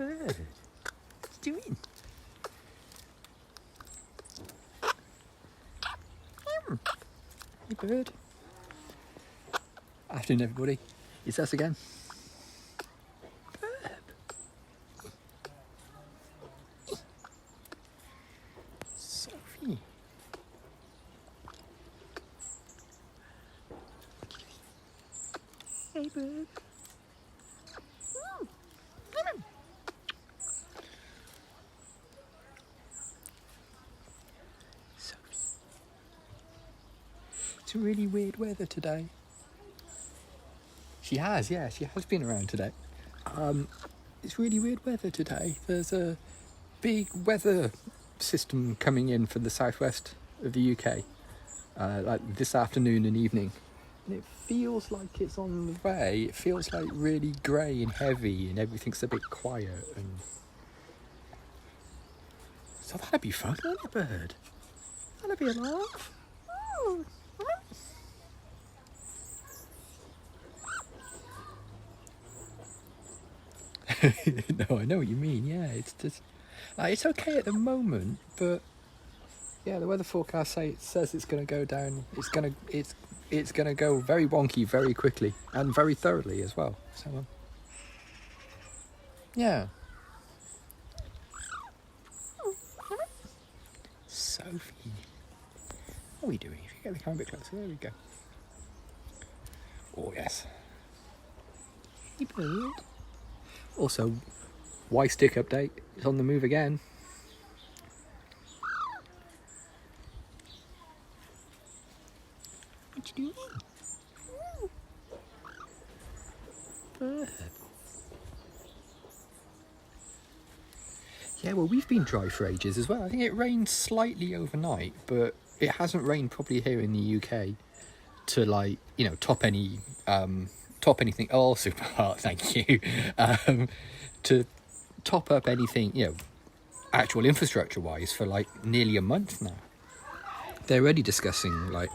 bird. What you doing? Hey, bird. Afternoon, everybody. It's us again. Sophie. Hey, bird. Sophie. It's really weird weather today. She has been around today. It's really weird weather today. There's a big weather system coming in for the southwest of the UK, like this afternoon and evening. And it feels like it's on the way. It feels like really grey and heavy and everything's a bit quiet. And so that'd be fun, wouldn't it, bird? That'd be a laugh. Oh. No, I know what you mean. Yeah, it's just it's okay at the moment, but yeah, the weather forecast says it's going to go down. It's going to go very wonky very quickly and very thoroughly as well. So yeah. Sophie, what are we doing? If you get the camera a bit closer, there we go. Oh yes. Hey, bird. Also, Y-stick update is on the move again. What you doing? Yeah, well, we've been dry for ages as well. I think it rained slightly overnight, but it hasn't rained probably here in the UK to, like, you know, top anything. Oh, super hot, thank you. To top up anything, you know, actual infrastructure wise for like nearly a month now. They're already discussing like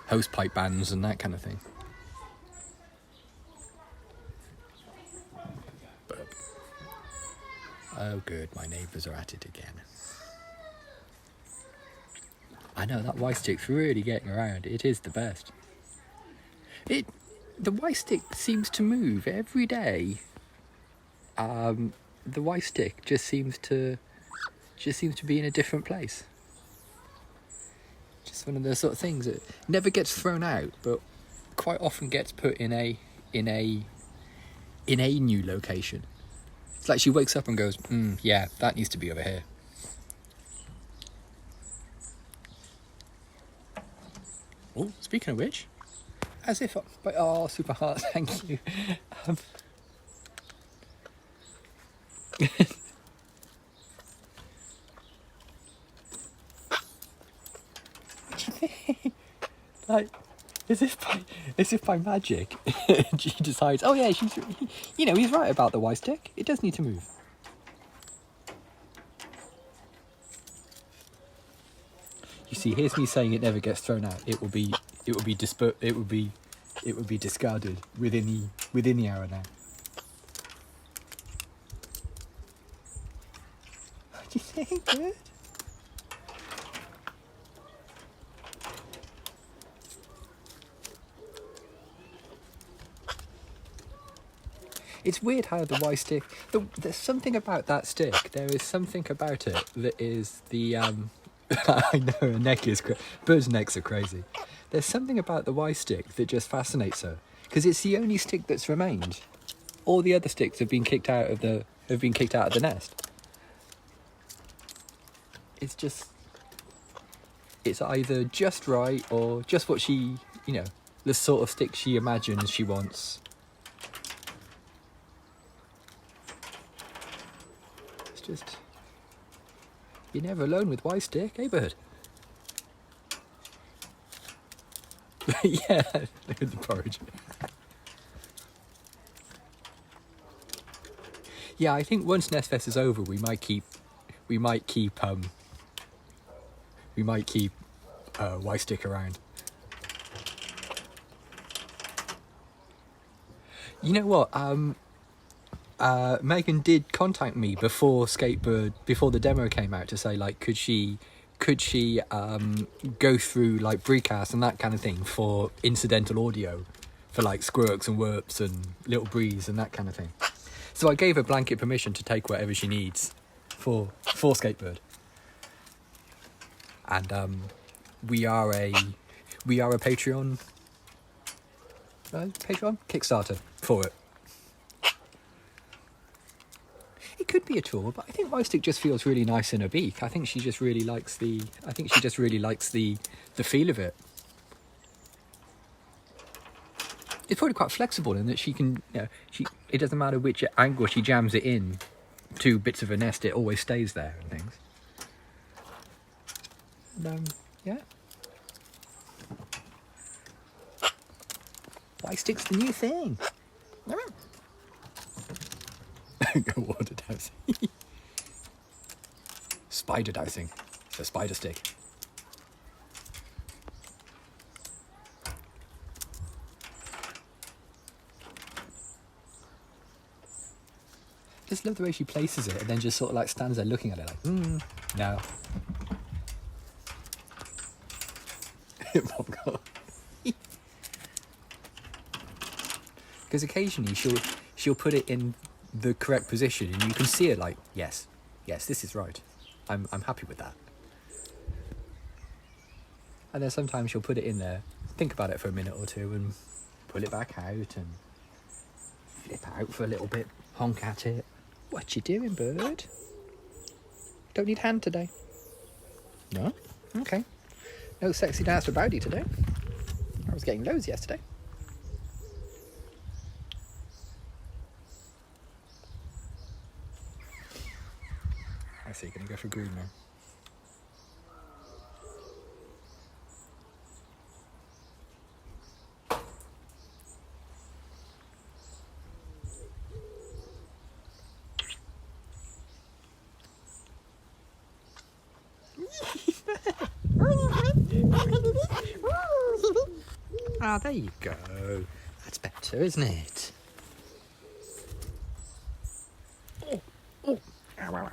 hose pipe bans and that kind of thing. But, oh good, my neighbours are at it again. I know, that Y-stick's really getting around. It is the best. The Y-stick seems to move every day. The Y-stick just seems to be in a different place. Just one of those sort of things that never gets thrown out, but quite often gets put in a new location. It's like she wakes up and goes, yeah, that needs to be over here. Oh, speaking of which, as if, oh, super hot, thank you. Like, as if by magic, she decides, oh yeah, he's right about the Y-stick. It does need to move. You see, here's me saying it never gets thrown out. It will be discarded within the hour now. What do you think, bird? It's weird how the Y-stick... There's something about that stick. There is something about it that is the... I know, her neck is... Birds' necks are crazy. There's something about the Y-stick that just fascinates her. Because it's the only stick that's remained. All the other sticks have been kicked out of the nest. It's just... It's either just right or just what she... You know, the sort of stick she imagines she wants... Just, you're never alone with Y-stick, eh, bird? Yeah, look at the porridge. Yeah, I think once Nestfest is over, we might keep Y-stick around. You know what? Megan did contact me before before the demo came out, to say like, could she go through like Breecast and that kind of thing for incidental audio for like squirks and whirps and little breeze and that kind of thing. So I gave her blanket permission to take whatever she needs for Skatebird. And we are a Patreon Kickstarter for it. It could be a tool, but I think Mystick just feels really nice in her beak. I think she just really likes the feel of it. It's probably quite flexible in that she can, it doesn't matter which angle she jams it in to bits of a nest, it always stays there and things. And, yeah. Mystick's the new thing. Water dowsing. Spider dowsing. It's a spider stick. Just love the way she places it and then just sort of like stands there looking at it like, no. Because occasionally she'll put it in the correct position and you can see it like, yes, this is right. I'm happy with that. And then sometimes she'll put it in there, think about it for a minute or two and pull it back out and flip out for a little bit, honk at it. What you doing, bird? Don't need hand today. No? Okay. No sexy dance for Bowdy today. I was getting loads yesterday. I see, gonna go for green now. Ah, there you go. That's better, isn't it? Oh, ow, ow, ow.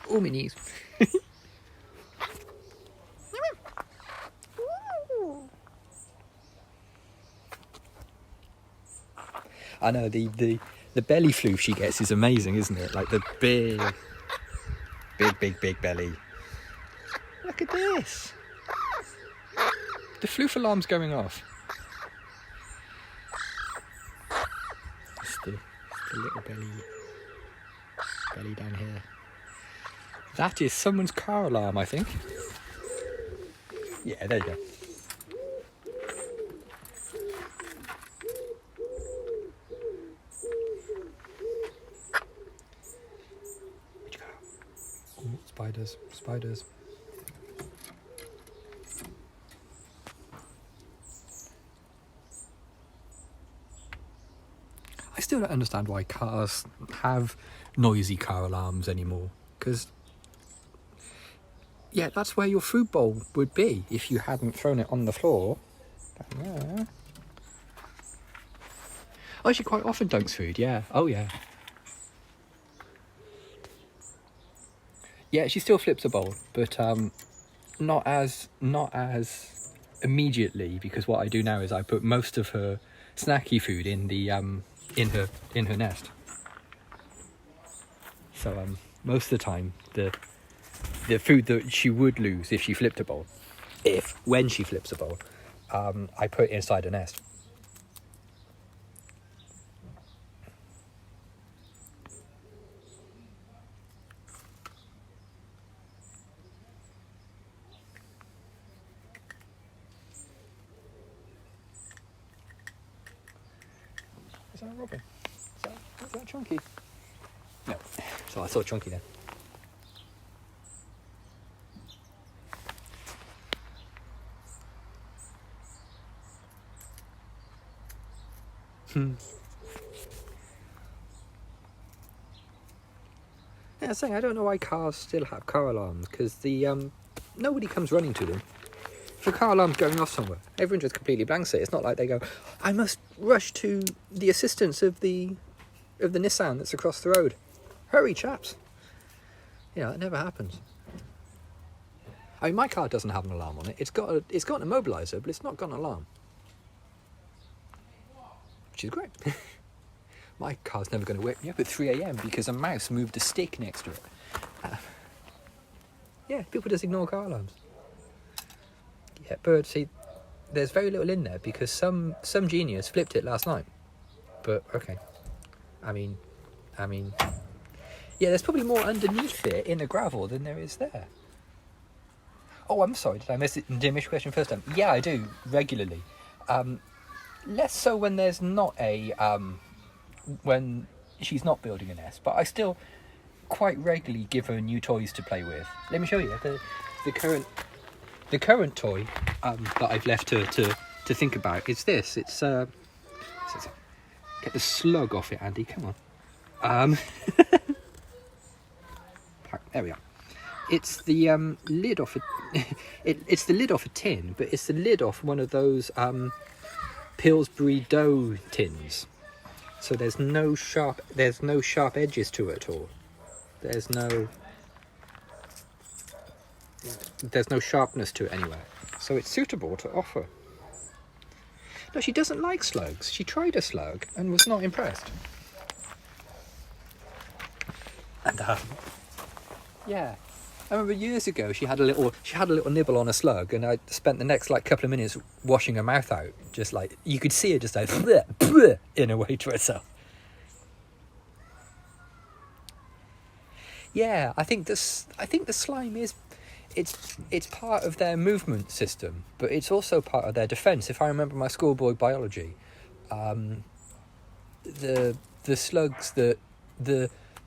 Oh, my knees. I know, the belly floof she gets is amazing, isn't it? Like the big belly. Look at this. The floof alarm's going off. It's the little belly down here. That is someone's car alarm, I think. Yeah, there you go. Where'd you go? Oh, spiders. I still don't understand why cars have noisy car alarms anymore, because yeah, that's where your fruit bowl would be if you hadn't thrown it on the floor. Down there. Oh, she quite often dunks food, yeah. Oh, yeah. Yeah, she still flips a bowl, but not as immediately, because what I do now is I put most of her snacky food in the in her nest. So most of the time the food that she would lose if she flipped a bowl, when she flips a bowl, I put inside a nest. Is that a robin? Is that Chunky? No. So I saw Chunky then. Yeah, saying I don't know why cars still have car alarms, because nobody comes running to them. If a car alarm's going off somewhere, everyone just completely blanks it. It's not like they go, I must rush to the assistance of the of the Nissan that's across the road. Hurry, chaps. You know, it never happens. I mean, my car doesn't have an alarm on it. It's got an immobiliser, but it's not got an alarm. Which is great. My car's never going to wake me up at 3 a.m. because a mouse moved a stick next to it. Yeah, people just ignore car alarms. Yeah, but see, there's very little in there because some genius flipped it last night. But okay, I mean, yeah, there's probably more underneath it in the gravel than there is there. Oh, I'm sorry, did I miss it? Did I miss your question first time? Yeah, I do regularly. Less so when there's not a when she's not building a nest, but I still quite regularly give her new toys to play with. Let me show you the current toy that I've left her to think about is this. It's get the slug off it, Andy. Come on. There we are. It's the lid off it's the lid off a tin, but it's the lid off one of those Pillsbury dough tins. So there's no sharp edges to it at all. There's no sharpness to it anywhere. So it's suitable to offer. No, she doesn't like slugs. She tried a slug and was not impressed. And yeah, I remember years ago she had a little nibble on a slug, and I spent the next couple of minutes washing her mouth out, just like you could see her just like bleh, bleh, in a way to herself. Yeah, I think the slime is it's part of their movement system, but it's also part of their defence. If I remember my schoolboy biology, the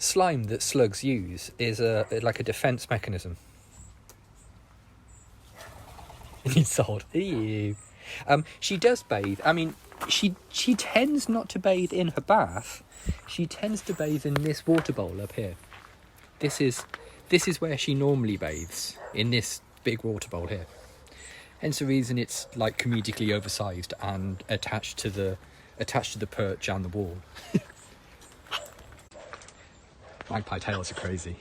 slime that slugs use is like a defence mechanism. He's sold. Ew. She does bathe. I mean, she tends not to bathe in her bath. She tends to bathe in this water bowl up here. This is where she normally bathes, in this big water bowl here. Hence the reason it's like comedically oversized and attached to the perch and the wall. Magpie tails are crazy.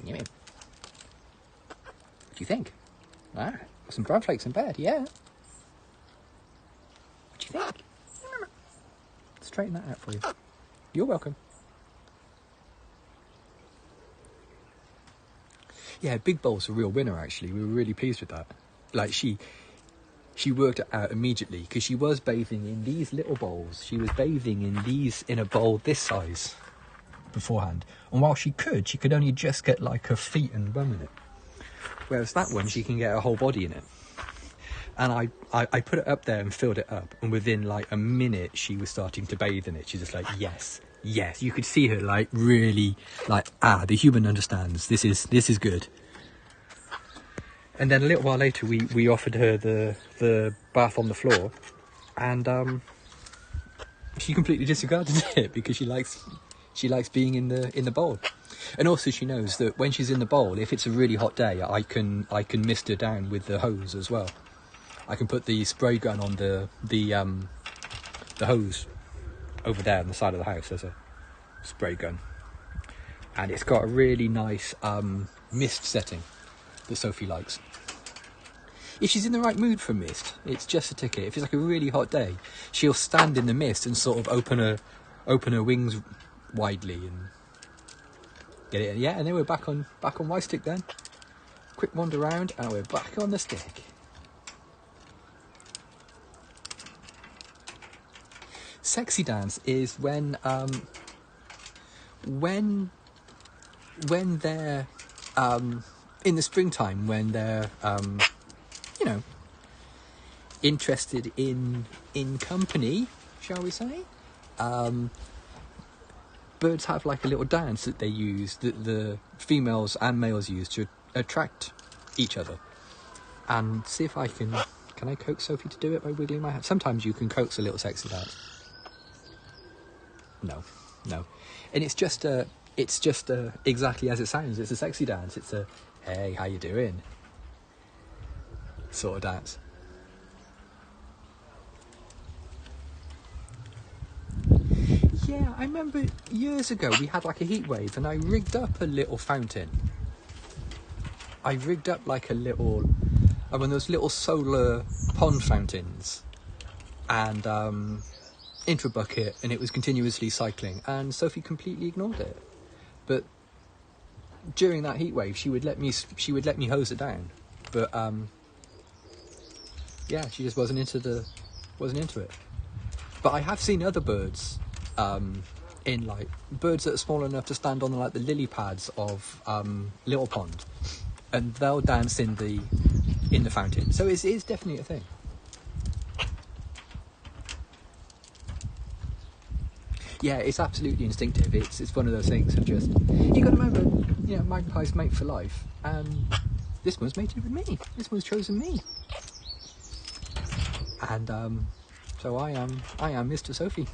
Yeah. What do you think? Ah, some brown flakes in bed, yeah. What do you think? Straighten that out for you. You're welcome. Yeah, big bowl's a real winner, actually. We were really pleased with that. Like, she worked it out immediately, because she was bathing in these little bowls. She was bathing in a bowl this size beforehand. And while she could only just get like her feet and bum in it. Whereas that one, she can get her whole body in it. And I put it up there and filled it up. And within like a minute, she was starting to bathe in it. She's just like, yes. Yes, you could see her like really like, the human understands. This is good. And then a little while later, we offered her the bath on the floor, and she completely disregarded it because she likes being in the bowl. And also she knows that when she's in the bowl, if it's a really hot day, I can mist her down with the hose as well. I can put the spray gun on the hose over there on the side of the house. There's a spray gun, and it's got a really nice mist setting that Sophie likes. If she's in the right mood for mist, it's just a ticket. If it's like a really hot day, she'll stand in the mist and sort of open her wings widely and get it. Yeah, and then we're back on my stick then. Quick wander around, and we're back on the stick. Sexy dance is when they're in the springtime, when they're interested in company, shall we say. Birds have like a little dance that they use, that the females and males use to attract each other. And see if can I coax Sophie to do it by wiggling my hand? Sometimes you can coax a little sexy dance. No. And it's just exactly as it sounds. It's a sexy dance. It's a, hey, how you doing? Sort of dance. Yeah, I remember years ago we had like a heat wave and I rigged up a little fountain. I rigged up like a little, one of those little solar pond fountains, and into a bucket, and it was continuously cycling, and Sophie completely ignored it. But during that heat wave, she would let me hose it down. But yeah, she just wasn't into it. But I have seen other birds, in like birds that are small enough to stand on like the lily pads of Little Pond, and they'll dance in the fountain. So it is definitely a thing. Yeah, it's absolutely instinctive. It's one of those things of just, you got to remember, you know, magpies mate for life, and this one's mated with me. This one's chosen me, and so I am Mr. Sophie.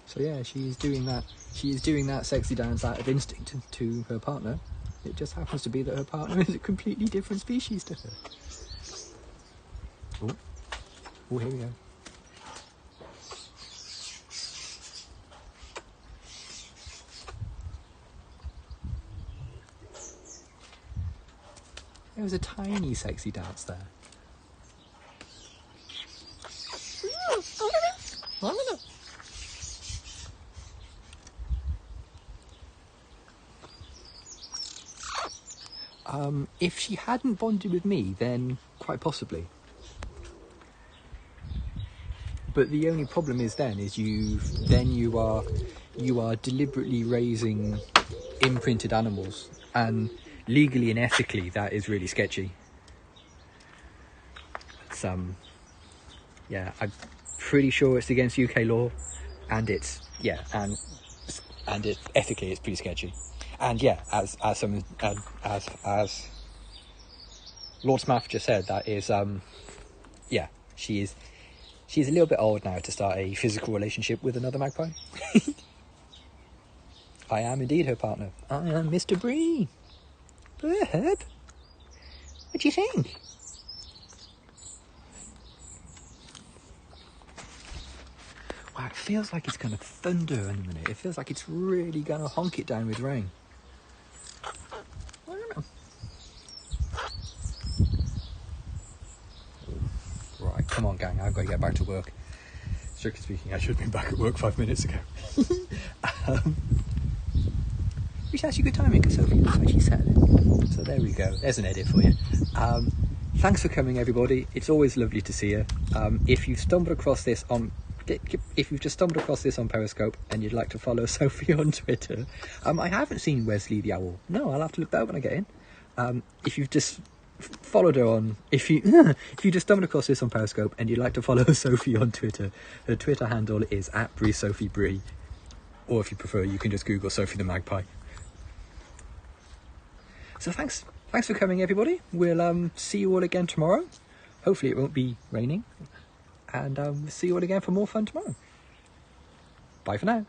So yeah, she is doing that sexy dance out of instinct to her partner. It just happens to be that her partner is a completely different species to her. Oh, here we go. There was a tiny sexy dance there. If she hadn't bonded with me, then quite possibly. But the only problem is you are deliberately raising imprinted animals, and legally and ethically that is really sketchy. It's yeah, I'm pretty sure it's against UK law, and it's ethically it's pretty sketchy. And yeah, as Lord Smaff just said, that is yeah, she's a little bit old now to start a physical relationship with another magpie. I am indeed her partner. I am Mr. Bree. Bird, what do you think? Wow, it feels like it's going to thunder in a minute. It feels like it's really going to honk it down with rain. I don't know. Right, come on, gang. I've got to get back to work. Strictly speaking, I should have been back at work 5 minutes ago. Which is actually good timing because Sophie looks like she's settling. So there we go. There's an edit for you. Thanks for coming, everybody. It's always lovely to see you. If you've just stumbled across this on Periscope and you'd like to follow Sophie on Twitter, I haven't seen Wesley the Owl. No, I'll have to look that up when I get in. If you've just followed her on, if you just stumbled across this on Periscope and you'd like to follow Sophie on Twitter, her Twitter handle is @BreeSophieBree, or if you prefer, you can just Google Sophie the Magpie. So thanks for coming, everybody. We'll see you all again tomorrow. Hopefully it won't be raining. And we'll see you all again for more fun tomorrow. Bye for now.